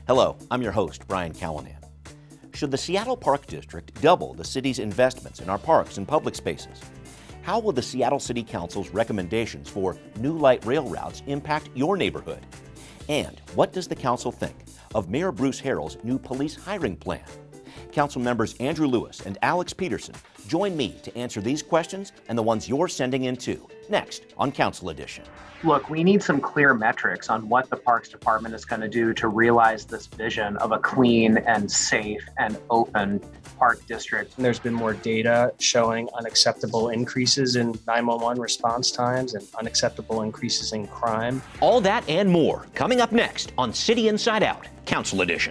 Hello, I'm your host, Brian Callanan. Should the Seattle Park District double the city's investments in our parks and public spaces? How will the Seattle City Council's recommendations for new light rail routes impact your neighborhood? And what does the council think of Mayor Bruce Harrell's new police hiring plan? Councilmembers Andrew Lewis and Alex Pedersen join me to answer these questions and the ones you're sending in too, next on Council Edition. Look, we need some clear metrics on what the Parks Department is going to do to realize this vision of a clean and safe and open park district. There's been more data showing unacceptable increases in 911 response times and unacceptable increases in crime. All that and more coming up next on City Inside Out, Council Edition.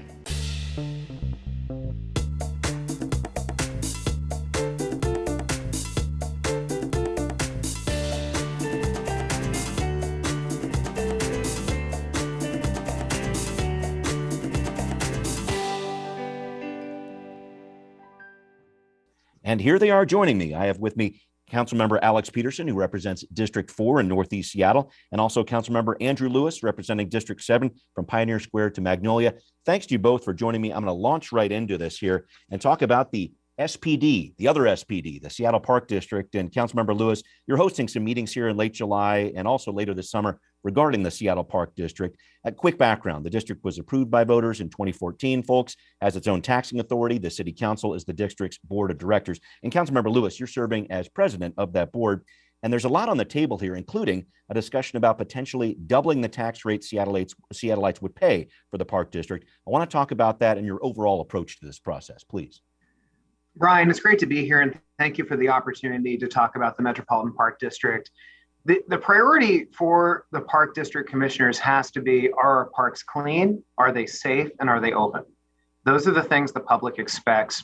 And here they are joining me. I have with me Councilmember Alex Pedersen, who represents District 4 in Northeast Seattle, and also Councilmember Andrew Lewis, representing District 7 from Pioneer Square to Magnolia. Thanks to you both for joining me. I'm going to launch right into this here and talk about the SPD, the other SPD, the Seattle Park District. And Councilmember Lewis, you're hosting some meetings here in late July and also later this summer regarding the Seattle Park District. A quick background, the district was approved by voters in 2014, folks, has its own taxing authority. The city council is the district's board of directors. And Councilmember Lewis, you're serving as president of that board. And there's a lot on the table here, including a discussion about potentially doubling the tax rate Seattleites would pay for the park district. I want to talk about that and your overall approach to this process, please. Brian, it's great to be here, and thank you for the opportunity to talk about the Metropolitan Park District. The priority for the Park District Commissioners has to be, are our parks clean, are they safe, and are they open? Those are the things the public expects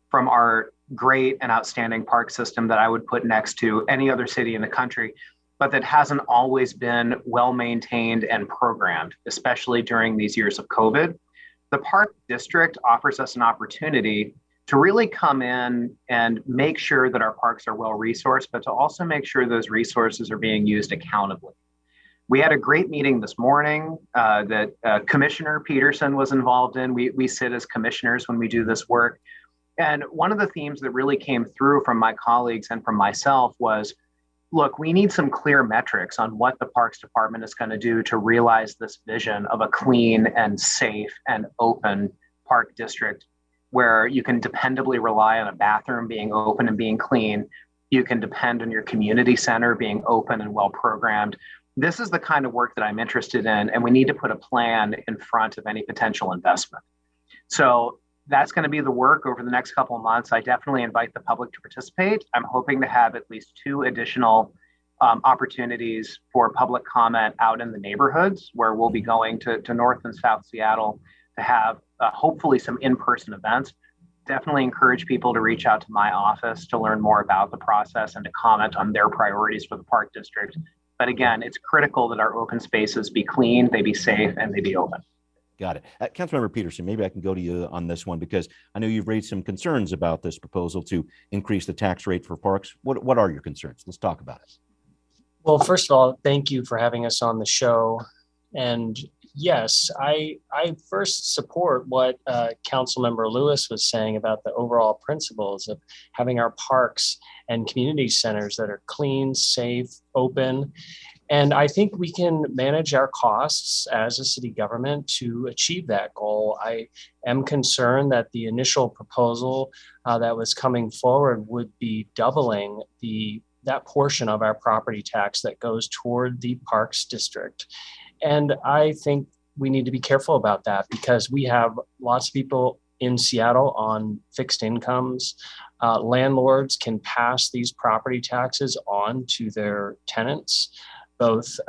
from our great and outstanding park system that I would put next to any other city in the country, but that hasn't always been well maintained and programmed, especially during these years of COVID. The Park District offers us an opportunity to really come in and make sure that our parks are well resourced, but to also make sure those resources are being used accountably. We had a great meeting this morning that Commissioner Pedersen was involved in. We sit as commissioners when we do this work. And one of the themes that really came through from my colleagues and from myself was, look, we need some clear metrics on what the Parks Department is going to do to realize this vision of a clean and safe and open park district, where you can dependably rely on a bathroom being open and being clean. You can depend on your community center being open and well programmed. This is the kind of work that I'm interested in, and we need to put a plan in front of any potential investment. So that's going to be the work over the next couple of months. I definitely invite the public to participate. I'm hoping to have at least 2 additional opportunities for public comment out in the neighborhoods, where we'll be going to North and South Seattle to have hopefully some in-person events. Definitely encourage people to reach out to my office to learn more about the process and to comment on their priorities for the park district. But again, it's critical that our open spaces be clean, they be safe, and they be open. Got it. Councilmember Pedersen, maybe I can go to you on this one, because I know you've raised some concerns about this proposal to increase the tax rate for parks. What are your concerns? Let's talk about it. Well, first of all, thank you for having us on the show. And yes, I first support what Councilmember Lewis was saying about the overall principles of having our parks and community centers that are clean, safe, open. And I think we can manage our costs as a city government to achieve that goal. I am concerned that the initial proposal that was coming forward would be doubling that portion of our property tax that goes toward the Parks District. And I think we need to be careful about that, because we have lots of people in Seattle on fixed incomes. Landlords can pass these property taxes on to their tenants, both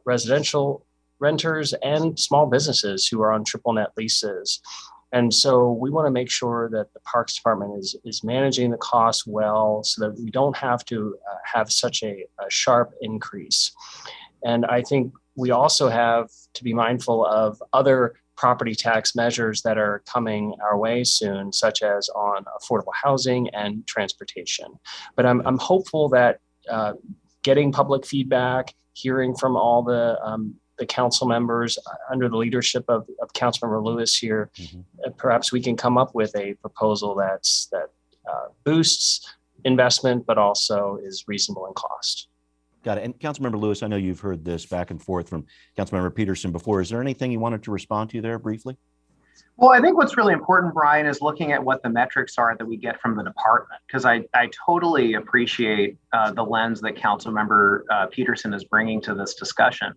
residential renters and small businesses who are on triple net leases. And so we want to make sure that the Parks Department is managing the costs well, so that we don't have to have such a sharp increase. And I think we also have to be mindful of other property tax measures that are coming our way soon, such as on affordable housing and transportation. But I'm hopeful that getting public feedback, hearing from all the the council members under the leadership of Councilmember Lewis here, perhaps we can come up with a proposal that boosts investment, but also is reasonable in cost. Got it. And Councilmember Lewis, I know you've heard this back and forth from Councilmember Pedersen before. Is there anything you wanted to respond to there briefly? Well, I think what's really important, Brian, is looking at what the metrics are that we get from the department, because I totally appreciate the lens that Councilmember Pedersen is bringing to this discussion.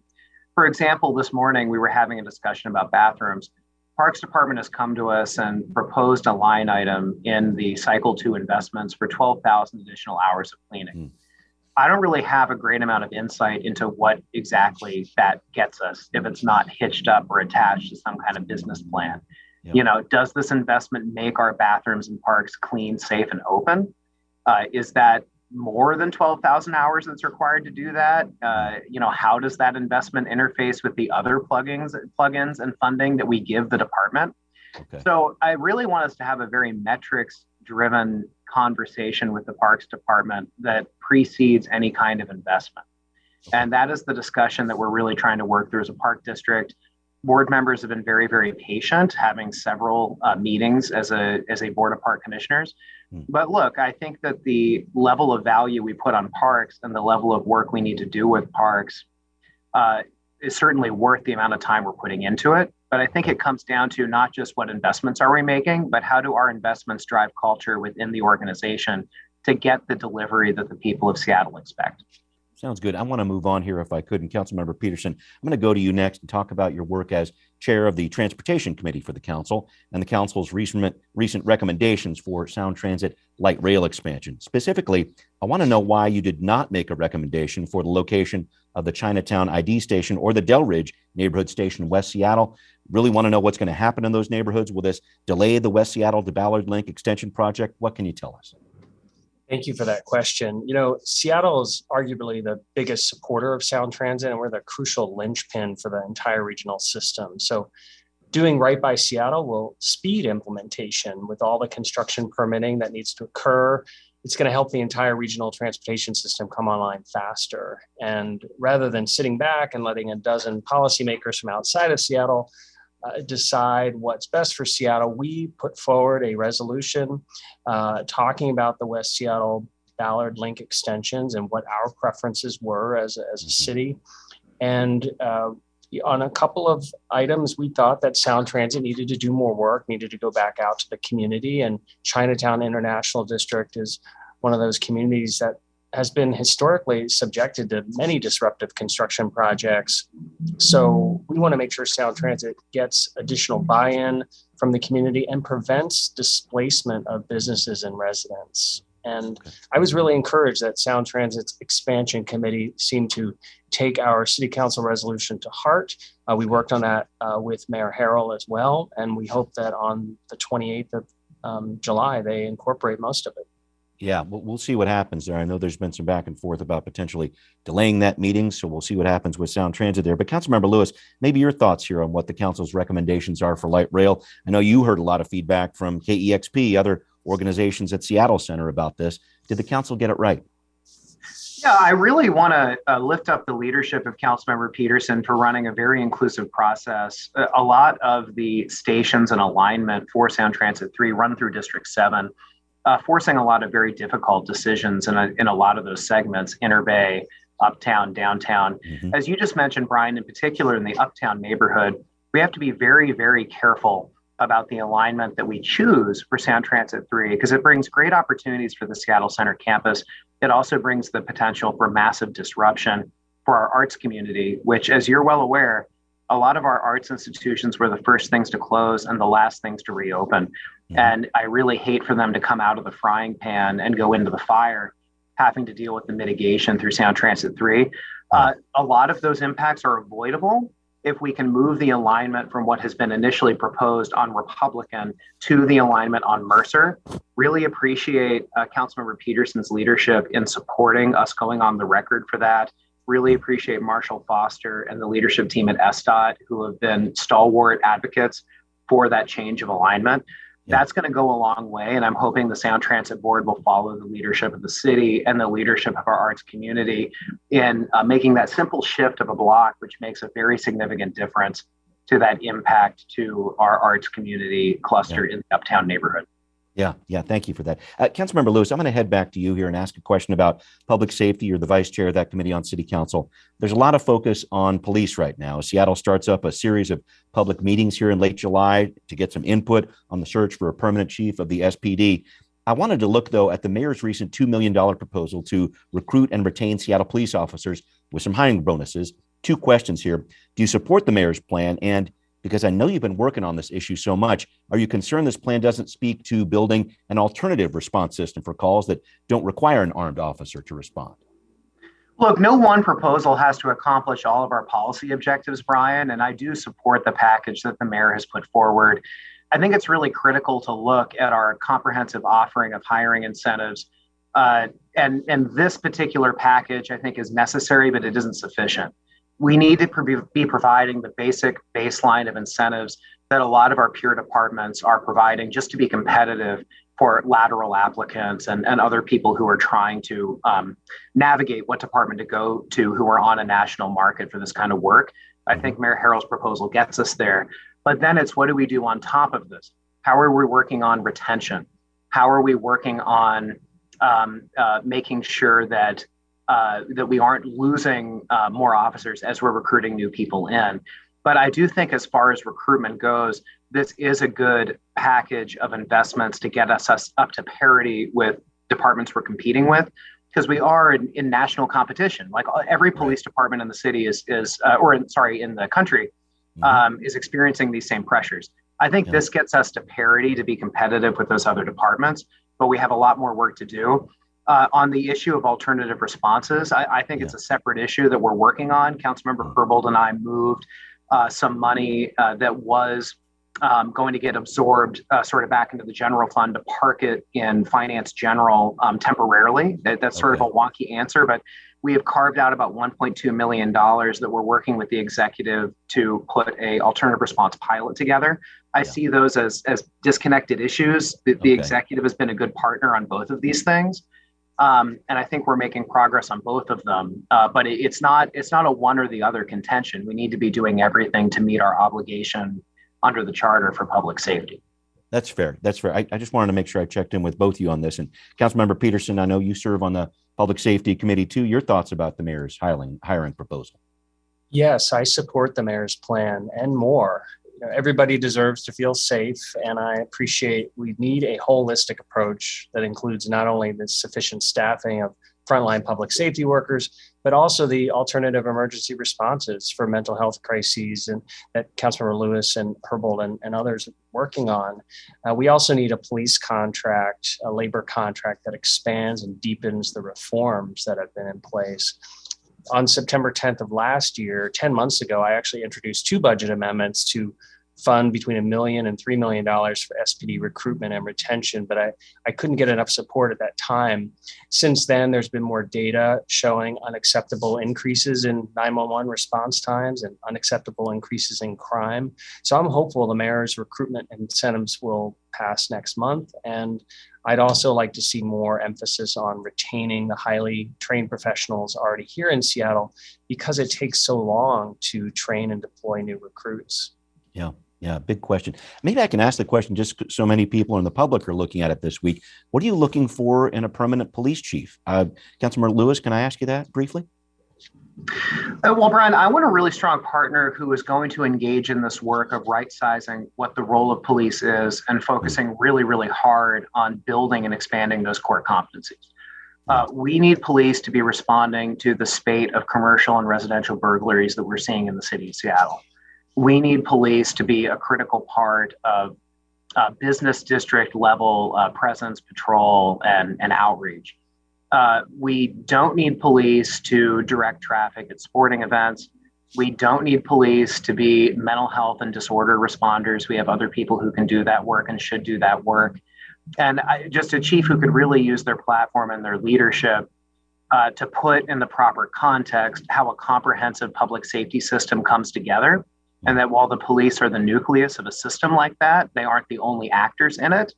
For example, this morning we were having a discussion about bathrooms. Parks Department has come to us and proposed a line item in the cycle 2 investments for 12,000 additional hours of cleaning. I don't really have a great amount of insight into what exactly that gets us if it's not hitched up or attached to some kind of business plan. Yep. You know, does this investment make our bathrooms and parks clean, safe, and open? Is that more than 12,000 hours that's required to do that? You know, how does that investment interface with the other plugins and funding that we give the department? Okay. So I really want us to have a very metrics-driven conversation with the Parks Department that precedes any kind of investment. And that is the discussion that we're really trying to work through as a park district. Board members have been very, very patient, having several meetings as a board of park commissioners. But look, I think that the level of value we put on parks and the level of work we need to do with parks is certainly worth the amount of time we're putting into it. But I think it comes down to not just what investments are we making, but how do our investments drive culture within the organization to get the delivery that the people of Seattle expect. Sounds good. I want to move on here if I could. And Councilmember Pedersen, I'm going to go to you next and talk about your work as chair of the Transportation Committee for the Council and the Council's recent recommendations for Sound Transit light rail expansion. Specifically, I want to know why you did not make a recommendation for the location of the Chinatown ID station or the Delridge neighborhood station in West Seattle. Really want to know what's going to happen in those neighborhoods. Will this delay the West Seattle to Ballard Link extension project? What can you tell us? Thank you for that question. You know, Seattle is arguably the biggest supporter of Sound Transit, and we're the crucial linchpin for the entire regional system. So doing right by Seattle will speed implementation with all the construction permitting that needs to occur. It's going to help the entire regional transportation system come online faster. And rather than sitting back and letting a dozen policymakers from outside of Seattle decide what's best for Seattle, we put forward a resolution talking about the West Seattle Ballard Link extensions and what our preferences were as a city. And on a couple of items, we thought that Sound Transit needed to do more work, needed to go back out to the community. And Chinatown International District is one of those communities that has been historically subjected to many disruptive construction projects. So we want to make sure Sound Transit gets additional buy-in from the community and prevents displacement of businesses and residents. And I was really encouraged that Sound Transit's expansion committee seemed to take our city council resolution to heart. We worked on that with Mayor Harrell as well. And we hope that on the 28th of July, they incorporate most of it. Yeah, we'll see what happens there. I know there's been some back and forth about potentially delaying that meeting, so we'll see what happens with Sound Transit there. But Councilmember Lewis, maybe your thoughts here on what the council's recommendations are for light rail. I know you heard a lot of feedback from KEXP, other organizations at Seattle Center about this. Did the council get it right? Yeah, I really want to lift up the leadership of Councilmember Pedersen for running a very inclusive process. A lot of the stations and alignment for Sound Transit 3 run through District 7. Forcing a lot of very difficult decisions in a lot of those segments, Inner Bay, Uptown, Downtown. As you just mentioned, Brian, in particular in the Uptown neighborhood, we have to be very, very careful about the alignment that we choose for Sound Transit 3, because it brings great opportunities for the Seattle Center campus. It also brings the potential for massive disruption for our arts community, which, as you're well aware, a lot of our arts institutions were the first things to close and the last things to reopen. And I really hate for them to come out of the frying pan and go into the fire, having to deal with the mitigation through Sound Transit 3. A lot of those impacts are avoidable if we can move the alignment from what has been initially proposed on Republican to the alignment on Mercer. Really appreciate Councilmember Pedersen's leadership in supporting us going on the record for that. Really appreciate Marshall Foster and the leadership team at SDOT, who have been stalwart advocates for that change of alignment. That's going to go a long way. And I'm hoping the Sound Transit Board will follow the leadership of the city and the leadership of our arts community in making that simple shift of a block, which makes a very significant difference to that impact to our arts community cluster in the uptown neighborhood. Yeah. Thank you for that. Councilmember Lewis, I'm going to head back to you here and ask a question about public safety. You're the vice chair of that committee on city council. There's a lot of focus on police right now. Seattle starts up a series of public meetings here in late July to get some input on the search for a permanent chief of the SPD. I wanted to look, though, at the mayor's recent $2 million proposal to recruit and retain Seattle police officers with some hiring bonuses. Two questions here. Do you support the mayor's plan? And because I know you've been working on this issue so much, are you concerned this plan doesn't speak to building an alternative response system for calls that don't require an armed officer to respond? Look, no one proposal has to accomplish all of our policy objectives, Brian, and I do support the package that the mayor has put forward. I think it's really critical to look at our comprehensive offering of hiring incentives. And this particular package, I think, is necessary, but it isn't sufficient. We need to be providing the basic baseline of incentives that a lot of our peer departments are providing just to be competitive for lateral applicants and other people who are trying to navigate what department to go to who are on a national market for this kind of work. I think Mayor Harrell's proposal gets us there. But then it's what do we do on top of this? How are we working on retention? How are we working on making sure that we aren't losing more officers as we're recruiting new people in? But I do think as far as recruitment goes, this is a good package of investments to get us up to parity with departments we're competing with, because we are in national competition. Like every police department in the city in the country is experiencing these same pressures. I think this gets us to parity to be competitive with those other departments, but we have a lot more work to do. On the issue of alternative responses, I think it's a separate issue that we're working on. Councilmember Herbold and I moved some money that was going to get absorbed sort of back into the general fund to park it in finance general temporarily. That's sort of a wonky answer, but we have carved out about $1.2 million that we're working with the executive to put a alternative response pilot together. I see those as disconnected issues. The executive has been a good partner on both of these things. And I think we're making progress on both of them, but it's not a one or the other contention. We need to be doing everything to meet our obligation under the charter for public safety. That's fair. I just wanted to make sure I checked in with both of you on this. And Councilmember Pedersen, I know you serve on the Public Safety Committee too. Your thoughts about the mayor's hiring proposal? Yes, I support the mayor's plan and more. Everybody deserves to feel safe, and I appreciate we need a holistic approach that includes not only the sufficient staffing of frontline public safety workers, but also the alternative emergency responses for mental health crises, and that Councilmember Lewis and Herbold and others are working on. We also need a police contract, a labor contract that expands and deepens the reforms that have been in place. On September 10th of last year, 10 months ago, I actually introduced two budget amendments to fund between $1 million and $3 million for SPD recruitment and retention, but I couldn't get enough support at that time. Since then, there's been more data showing unacceptable increases in 911 response times and unacceptable increases in crime. So I'm hopeful the mayor's recruitment incentives will pass next month. And I'd also like to see more emphasis on retaining the highly trained professionals already here in Seattle, because it takes so long to train and deploy new recruits. Yeah, big question. Maybe I can ask the question just so many people in the public are looking at it this week. What are you looking for in a permanent police chief? Councilmember Lewis, can I ask you that briefly? Well, Brian, I want a really strong partner who is going to engage in this work of right-sizing what the role of police is and focusing really, really hard on building and expanding those core competencies. We need police to be responding to the spate of commercial and residential burglaries that we're seeing in the city of Seattle. We need police to be a critical part of business district level presence, patrol, and outreach. We don't need police to direct traffic at sporting events. We don't need police to be mental health and disorder responders. We have other people who can do that work and should do that work. And just a chief who could really use their platform and their leadership to put in the proper context how a comprehensive public safety system comes together And that while the police are the nucleus of a system like that, they aren't the only actors in it.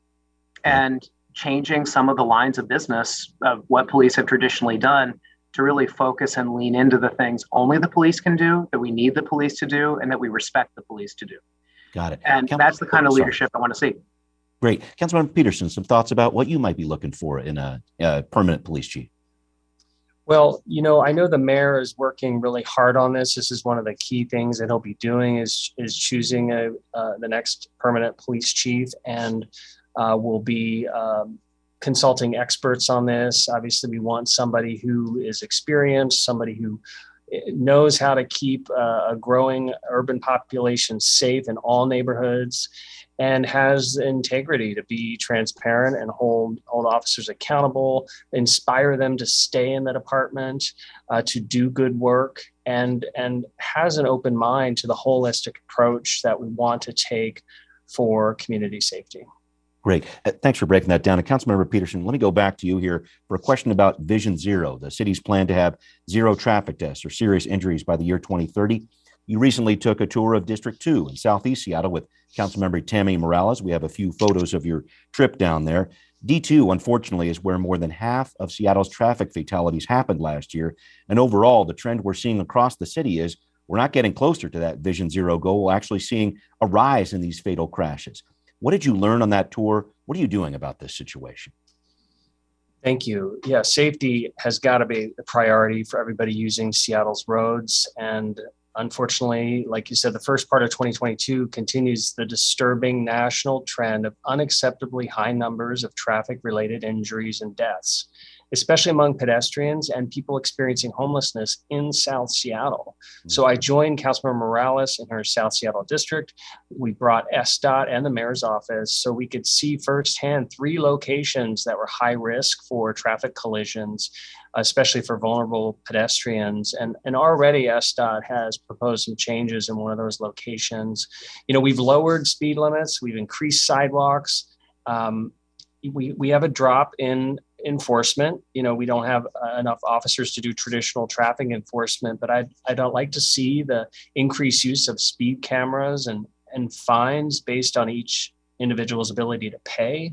And changing some of the lines of business of what police have traditionally done to really focus and lean into the things only the police can do, that we need the police to do, and that we respect the police to do. Got it. And that's the kind of leadership I want to see. Great. Councilmember Pedersen, some thoughts about what you might be looking for in a permanent police chief? Well, I know the mayor is working really hard on this. This is one of the key things that he'll be doing is choosing the next permanent police chief, and we'll be consulting experts on this. Obviously, we want somebody who is experienced, somebody who knows how to keep a growing urban population safe in all neighborhoods, and has the integrity to be transparent and hold officers accountable, inspire them to stay in the department, to do good work, and has an open mind to the holistic approach that we want to take for community safety. Great. Thanks for breaking that down. And Councilmember Pedersen, let me go back to you here for a question about Vision Zero, the city's plan to have zero traffic deaths or serious injuries by the year 2030. You recently took a tour of District 2 in Southeast Seattle with Councilmember Tammy Morales. We have a few photos of your trip down there. D2, unfortunately, is where more than half of Seattle's traffic fatalities happened last year. And overall, the trend we're seeing across the city is we're not getting closer to that Vision Zero goal. We're actually seeing a rise in these fatal crashes. What did you learn on that tour? What are you doing about this situation? Thank you. Yeah, safety has got to be a priority for everybody using Seattle's roads. And unfortunately, like you said, the first part of 2022 continues the disturbing national trend of unacceptably high numbers of traffic-related injuries and deaths, especially among pedestrians and people experiencing homelessness in South Seattle. So I joined Councilmember Morales in her South Seattle district. We brought SDOT and the mayor's office so we could see firsthand 3 locations that were high risk for traffic collisions, especially for vulnerable pedestrians. And already SDOT has proposed some changes in one of those locations. We've lowered speed limits, we've increased sidewalks. We have a drop in enforcement. We don't have enough officers to do traditional traffic enforcement, but I don't like to see the increased use of speed cameras and fines based on each individual's ability to pay,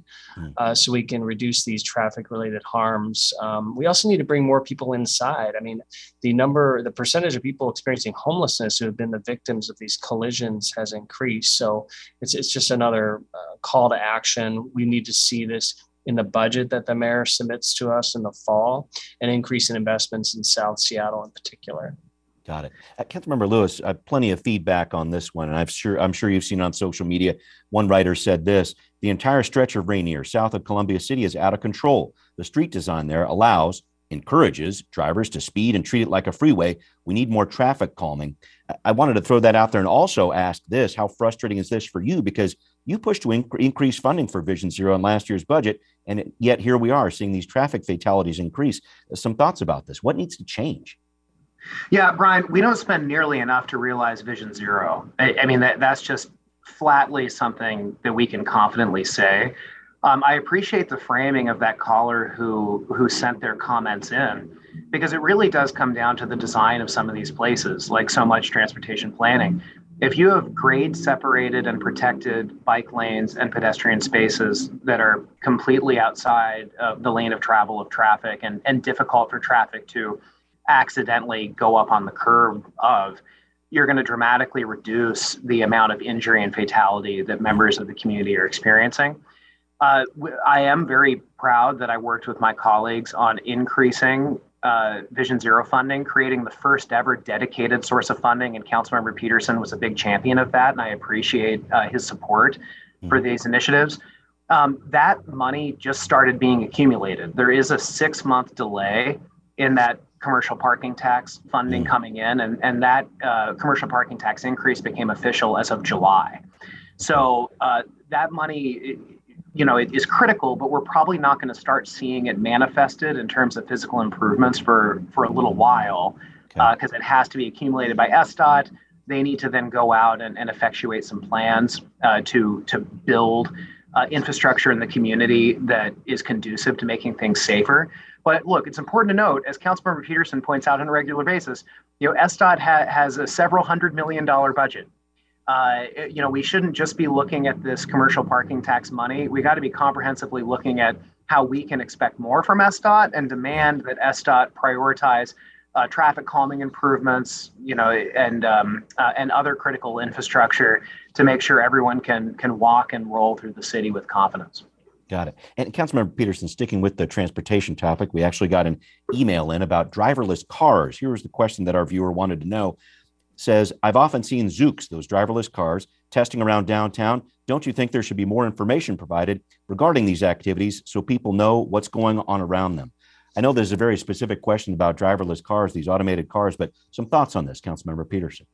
so we can reduce these traffic related harms. We also need to bring more people inside. I mean, the percentage of people experiencing homelessness who have been the victims of these collisions has increased. So it's just another call to action. We need to see this in the budget that the mayor submits to us in the fall, an increase in investments in South Seattle in particular. Got it. Councilmember Lewis, plenty of feedback on this one, and I'm sure you've seen on social media. One writer said this: the entire stretch of Rainier south of Columbia City is out of control. The street design there encourages drivers to speed and treat it like a freeway. We need more traffic calming. I wanted to throw that out there and also ask this: how frustrating is this for you? Because you pushed to increase funding for Vision Zero in last year's budget, and yet here we are seeing these traffic fatalities increase. Some thoughts about this? What needs to change? Yeah, Brian, we don't spend nearly enough to realize Vision Zero. I mean, that's just flatly something that we can confidently say. I appreciate the framing of that caller who sent their comments in, because it really does come down to the design of some of these places, like so much transportation planning. If you have grade separated and protected bike lanes and pedestrian spaces that are completely outside of the lane of travel of traffic and difficult for traffic to accidentally go up on the curb of, you're going to dramatically reduce the amount of injury and fatality that members of the community are experiencing. I am very proud that I worked with my colleagues on increasing Vision Zero funding, creating the first ever dedicated source of funding, and Councilmember Pedersen was a big champion of that, and I appreciate his support for these initiatives. That money just started being accumulated. There is a 6-month delay in that commercial parking tax funding coming in, and that commercial parking tax increase became official as of July. So that money, it is critical, but we're probably not going to start seeing it manifested in terms of physical improvements for a little while, because it has to be accumulated by SDOT. They need to then go out and effectuate some plans to build infrastructure in the community that is conducive to making things safer. But look, it's important to note, as Councilmember Pedersen points out on a regular basis, SDOT has a several $100 million budget. We shouldn't just be looking at this commercial parking tax money. We got to be comprehensively looking at how we can expect more from SDOT and demand that SDOT prioritize traffic calming improvements, and other critical infrastructure to make sure everyone can walk and roll through the city with confidence. Got it. And Councilmember Pedersen, sticking with the transportation topic, we actually got an email in about driverless cars. Here's the question that our viewer wanted to know. Says, I've often seen Zooks, those driverless cars, testing around downtown. Don't you think there should be more information provided regarding these activities so people know what's going on around them? I know there's a very specific question about driverless cars, these automated cars, but some thoughts on this, Councilmember Pedersen.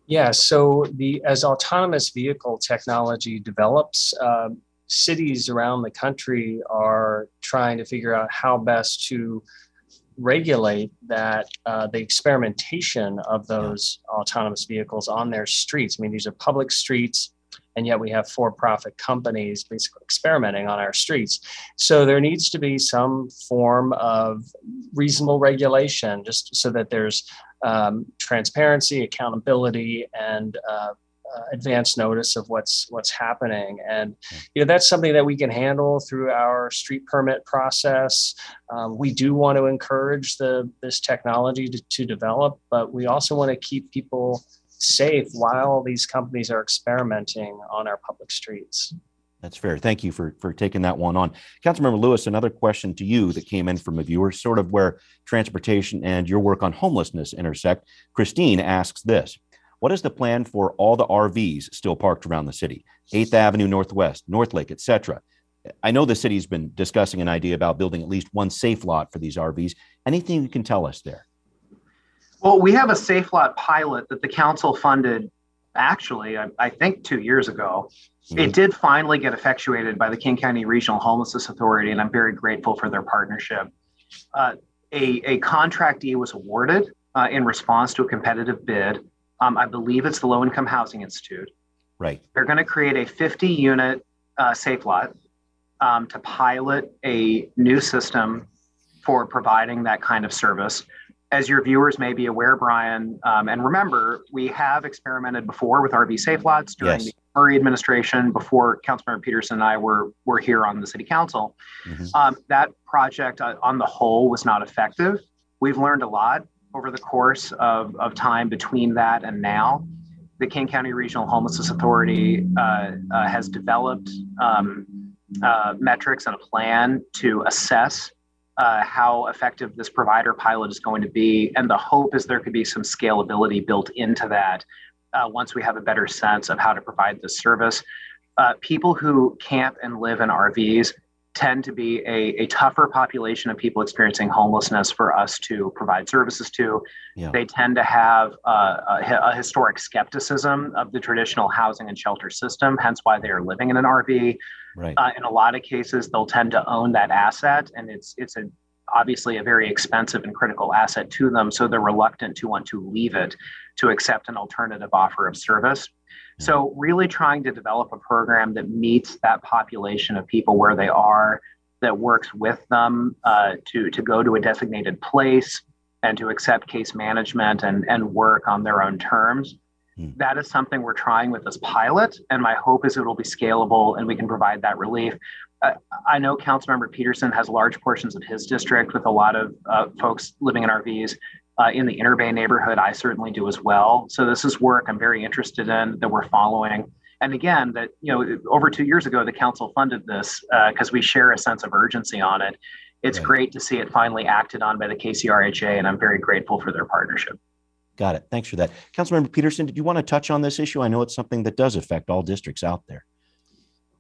Yeah, so as autonomous vehicle technology develops, cities around the country are trying to figure out how best to regulate that the experimentation of those autonomous vehicles on their streets. I mean, these are public streets, and yet we have for-profit companies basically experimenting on our streets. So there needs to be some form of reasonable regulation, just so that there's transparency, accountability, and advance notice of what's happening. And that's something that we can handle through our street permit process. We do want to encourage this technology to develop, but we also want to keep people safe while these companies are experimenting on our public streets. That's fair. Thank you for taking that one on. Councilmember Lewis, another question to you that came in from a viewer, sort of where transportation and your work on homelessness intersect. Christine asks this: what is the plan for all the RVs still parked around the city? 8th Avenue Northwest, North Lake, etc. I know the city's been discussing an idea about building at least one safe lot for these RVs. Anything you can tell us there? Well, we have a safe lot pilot that the council funded, actually, I think 2 years ago. Mm-hmm. It did finally get effectuated by the King County Regional Homelessness Authority, and I'm very grateful for their partnership. A contractee was awarded in response to a competitive bid. I believe it's the Low Income Housing Institute. Right. They're going to create a 50-unit safe lot to pilot a new system for providing that kind of service. As your viewers may be aware, Brian, and remember, we have experimented before with RV safe lots during the Murray administration, before Councilmember Pedersen and I were here on the city council. Mm-hmm. That project on the whole was not effective. We've learned a lot over the course of time between that and now. The King County Regional Homelessness Authority has developed metrics and a plan to assess how effective this provider pilot is going to be. And the hope is there could be some scalability built into that once we have a better sense of how to provide this service. People who camp and live in RVs tend to be a tougher population of people experiencing homelessness for us to provide services to. Yeah. They tend to have a historic skepticism of the traditional housing and shelter system, hence why they are living in an RV. Right. In a lot of cases, they'll tend to own that asset, and it's obviously a very expensive and critical asset to them. So they're reluctant to want to leave it to accept an alternative offer of service. So really trying to develop a program that meets that population of people where they are, that works with them to go to a designated place and to accept case management and work on their own terms. That is something we're trying with this pilot, and my hope is it will be scalable and we can provide that relief. I know Councilmember Pedersen has large portions of his district with a lot of folks living in RVs in the Inner Bay neighborhood. I certainly do as well. So this is work I'm very interested in, that we're following. And again, that, over 2 years ago, the council funded this because we share a sense of urgency on it. It's great to see it finally acted on by the KCRHA, and I'm very grateful for their partnership. Got it. Thanks for that. Councilmember Pedersen, did you want to touch on this issue? I know it's something that does affect all districts out there.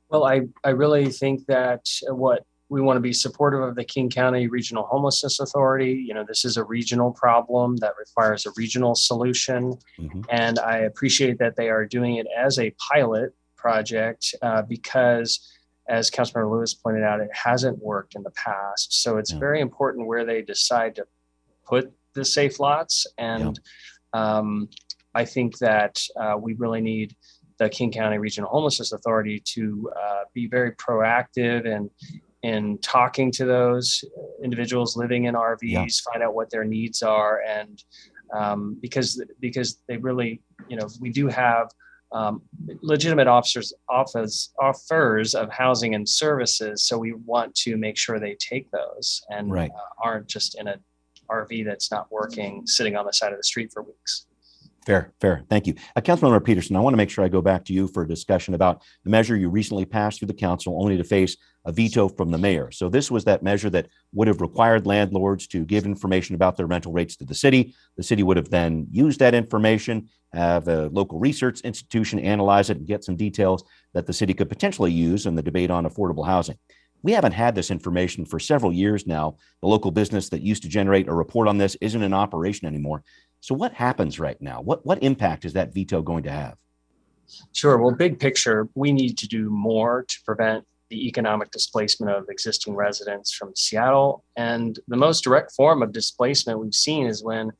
Well, I really think that what we want to be supportive of the King County Regional Homelessness Authority. This is a regional problem that requires a regional solution. Mm-hmm. And I appreciate that they are doing it as a pilot project because, as Councilmember Lewis pointed out, it hasn't worked in the past. So it's very important where they decide to put the safe lots. And I think that we really need the King County Regional Homelessness Authority to be very proactive and in talking to those individuals living in RVs, find out what their needs are. And because they really, we do have legitimate offers of housing and services. So we want to make sure they take those and Right. Aren't just in a RV that's not working, sitting on the side of the street for weeks. Fair. Thank you. Councilmember Pedersen, I want to make sure I go back to you for a discussion about the measure you recently passed through the council only to face a veto from the mayor. So this was that measure that would have required landlords to give information about their rental rates to the city. The city would have then used that information, have a local research institution analyze it and get some details that the city could potentially use in the debate on affordable housing. We haven't had this information for several years now. The local business that used to generate a report on this isn't in operation anymore. So what happens right now? What impact is that veto going to have? Sure. Well, big picture, we need to do more to prevent the economic displacement of existing residents from Seattle. And the most direct form of displacement we've seen is when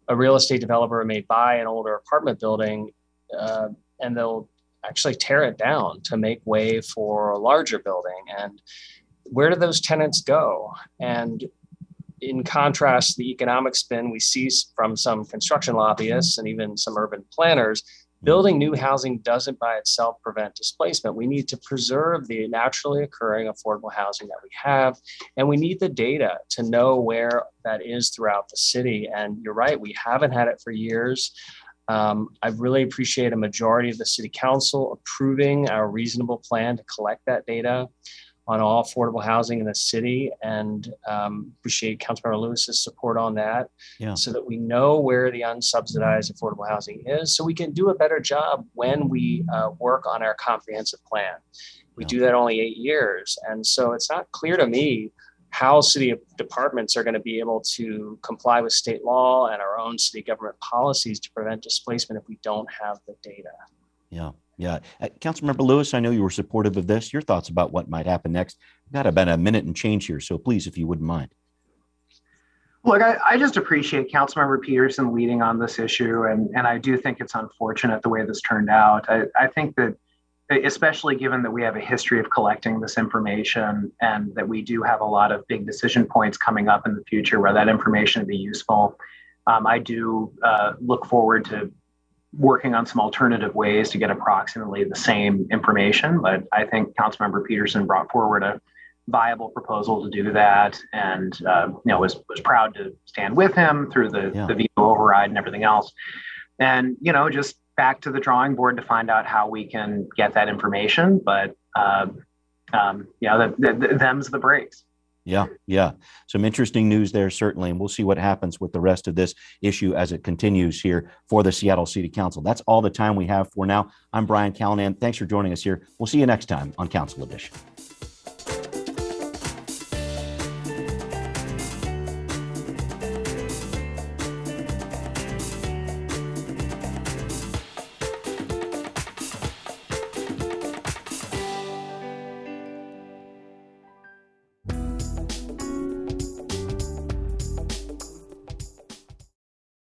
a real estate developer may buy an older apartment building and they'll actually tear it down to make way for a larger building. And where do those tenants go? And in contrast, the economic spin we see from some construction lobbyists and even some urban planners, building new housing doesn't by itself prevent displacement. We need to preserve the naturally occurring affordable housing that we have, and we need the data to know where that is throughout the city. And you're right, we haven't had it for years. I really appreciate a majority of the city council approving our reasonable plan to collect that data on all affordable housing in the city, and appreciate Councilmember Lewis's support on that, so that we know where the unsubsidized affordable housing is, so we can do a better job when we work on our comprehensive plan. We do that only 8 years, and so it's not clear to me how city departments are going to be able to comply with state law and our own city government policies to prevent displacement if we don't have the data. Yeah. Councilmember Lewis, I know you were supportive of this. Your thoughts about what might happen next? We've got about a minute and change here, so please, if you wouldn't mind. Look, I just appreciate Councilmember Pedersen leading on this issue, and I do think it's unfortunate the way this turned out. I think that, especially given that we have a history of collecting this information and that we do have a lot of big decision points coming up in the future where that information would be useful, I do look forward to working on some alternative ways to get approximately the same information. But I think Councilmember Pedersen brought forward a viable proposal to do that, and was proud to stand with him through the veto override and everything else. And just back to the drawing board to find out how we can get that information. But them's the breaks. Yeah. Some interesting news there, certainly. And we'll see what happens with the rest of this issue as it continues here for the Seattle City Council. That's all the time we have for now. I'm Brian Callanan. Thanks for joining us here. We'll see you next time on Council Edition.